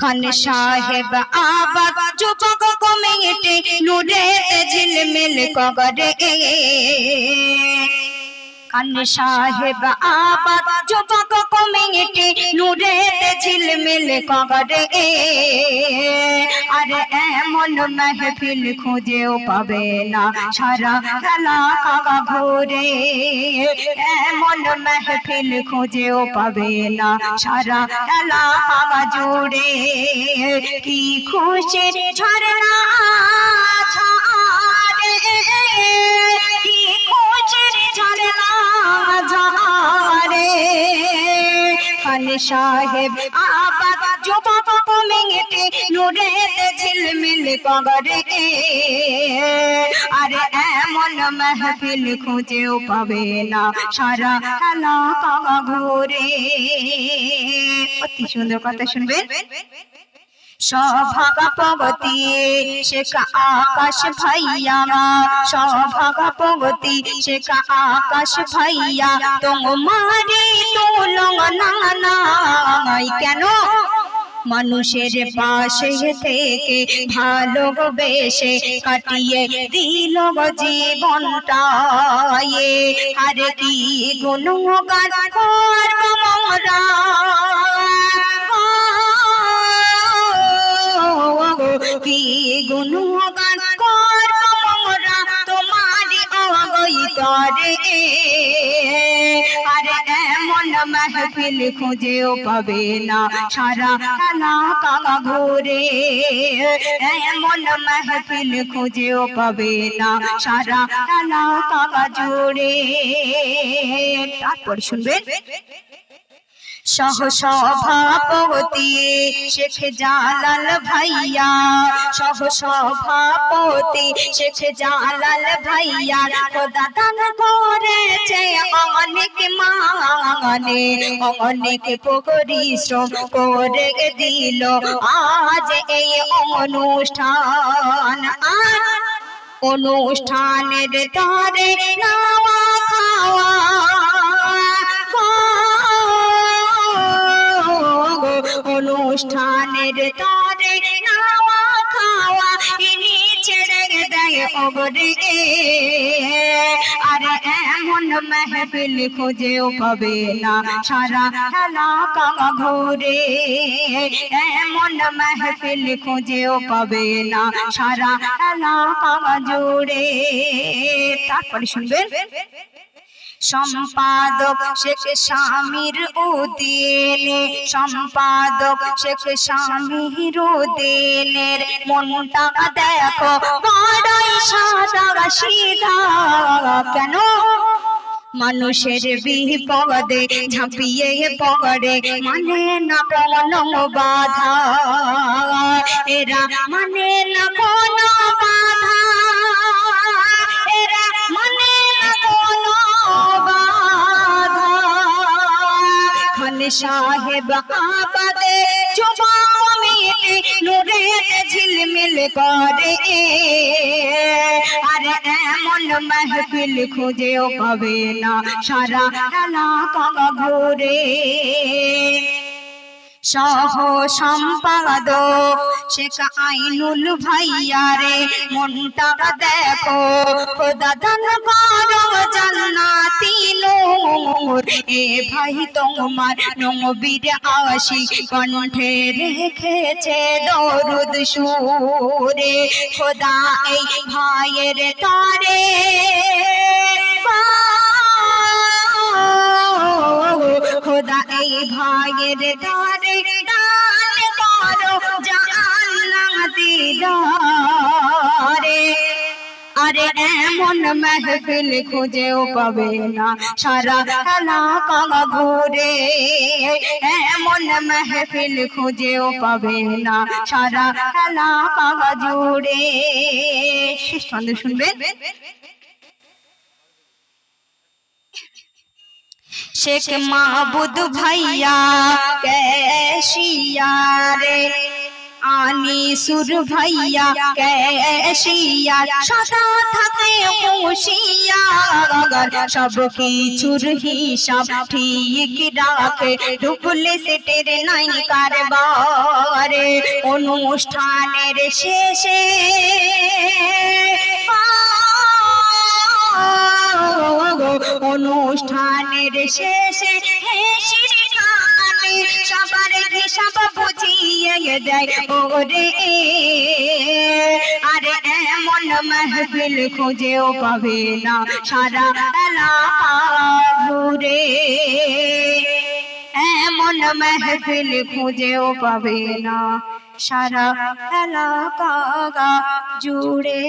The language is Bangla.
খান সাহেব আবাদ যুবক কমিটি নূরে ঝিলমিল করে খান সাহেব আবাদ যুবক কমিটি নূরে ঝিলমিল করে আরে এমন মেহফিল খুঁজেও পাবে না সারা এলাকা ঘুরে এমন মেহফিল খুঁজেও পাবে না সারা এলাকা জুড়ে কি খুশির ঝরনা ঝরে কি খুশির ঝরনা ঝরে খান সাহেব আবাদ যুবক কমিটি নূরে ঝিলমিল করে আরে এমন মেহফিল খুঁজেও পাবে না সারা এলাকা ঘুরে। অতি সুন্দর কথা শুনবেন। সভাপতি শেখ আকাশ ভাইয়া সভাপতি শেখ আকাশ ভাইয়া তোমারি তুলনা নাই কেন মানুষের পাশে থেকে ভালোবেসে কাটিয়ে দিল জীবনটা আর কি গুণগান করব মোরা কি গুণগান করব মোরা তোমারি অগৈতরে আরে এমন মেহফিল খুঁজেও পাবে না সারা এলাকা ঘুরে এমন মেহফিল খুঁজেও পাবে না সারা এলাকা জুড়ে। তারপর শুনবেন। সহ সভাপতি শেখ জালাল ভাইয়া সহ সভাপতি শেখ জালাল ভাইয়া খোদা দান করেছে অনেক মানে অনেক পরিশ্রম করে দিল আজ এই অনুষ্ঠান আর অনুষ্ঠানের তরে নাওয়া খাওয়া অনুষ্ঠানের তরে নাওয়া খাওয়া ইনি ছেড়ে দেয় ওরে আরে এমন মেহফিল খুঁজেও পাবে না সারা এলাকা ঘুরে এমন মেহফিল খুঁজেও পাবে না সারা এলাকা জুড়ে। তারপরে শুনবেন। সম্পাদক শেখ শামির উদ্দিন সম্পাদক শেখ শামির উদ্দিনের মনটা দেখো বড়ই সাদা সিধা কেন মানুষের বিপদে ঝাঁপিয়ে পড়ে মানে না কোনো বাধা এরা মানে না কোনো বাধা এরা মানে না কোনো বাধা খান সাহেব আবাদে যুবক কমিটি নূরে ঝিলমিল করে আরে এমন মেহফিল খুঁজেও পাবে না সারা এলাকা ঘুরে। সহ সম্পাদক শেখ আইনুল ভাইয়া রে মনটা দেখো খোদা দান করো জান্নাতি নূর এ ভাই তোমার নবীর আশিক কণ্ঠে রেখেছে দরুদ সুরে খোদা এই ভাইয়ের তরে খোদা এই ভাইয়ের তরে দান করো জান্নাতি দরে আরে এমন মেহফিল খুঁজেও পাবে না সারা এলাকা ঘুরে এমন মেহফিল খুঁজেও পাবে না সারা এলাকা জুড়ে। শেষ ছন্দ শুনবেন। শেখ মাহবুদ ভাইয়া कैशिया रे आनी মানি সুর ভাইয়া ক্যাশিয়ার সদা থাকে হুঁশিয়ার সব কিছুর হিসাব ঠিক রাখে ডুপ্লিসিটির নাই কারবারে অনুষ্ঠানের শেষে অনুষ্ঠানের শেষে হেসে গানে সবার হিসাব বুঝিয়ে দেয় ওরে আরে এমন মাহফিল খুঁজেও পাবে না সারা এলাকা ঘুরে এমন মাহফিল খুঁজেও পাবে না সারা এলাকা জুড়ে।